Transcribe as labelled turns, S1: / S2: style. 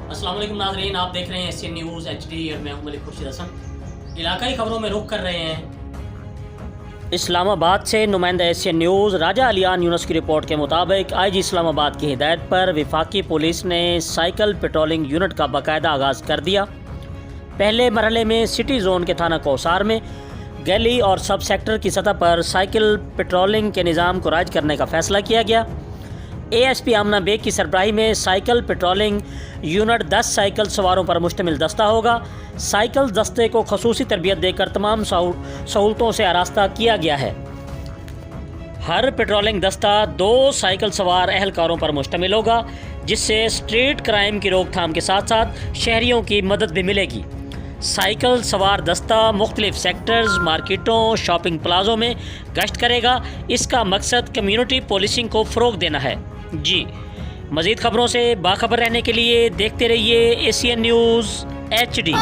S1: السلام علیکم ناظرین، آپ دیکھ رہے ہیں ایشین نیوز HD اور میں ہوں ملک خورشید حسن۔ علاقائی خبروں میں رخ کر رہے ہیں اسلام آباد سے نمائندہ ایشین نیوز راجہ علیان یونس کی رپورٹ کے مطابق IG اسلام آباد کی ہدایت پر وفاقی پولیس نے سائیکل پیٹرولنگ یونٹ کا باقاعدہ آغاز کر دیا۔ پہلے مرحلے میں سٹی زون کے تھانہ کوثار میں گلی اور سب سیکٹر کی سطح پر سائیکل پیٹرولنگ کے نظام کو رائج کرنے کا فیصلہ کیا گیا۔ ASP آمنہ بیگ کی سربراہی میں سائیکل پیٹرولنگ یونٹ 10 سائیکل سواروں پر مشتمل دستہ ہوگا۔ سائیکل دستے کو خصوصی تربیت دے کر تمام سہولتوں سے آراستہ کیا گیا ہے۔ ہر پیٹرولنگ دستہ 2 سائیکل سوار اہلکاروں پر مشتمل ہوگا، جس سے اسٹریٹ کرائم کی روک تھام کے ساتھ ساتھ شہریوں کی مدد بھی ملے گی۔ سائیکل سوار دستہ مختلف سیکٹرز، مارکیٹوں، شاپنگ پلازوں میں گشت کرے گا۔ اس کا مقصد کمیونٹی پولیسنگ کو فروغ دینا ہے۔ مزید خبروں سے باخبر رہنے کے لیے دیکھتے رہیے ایشین نیوز HD۔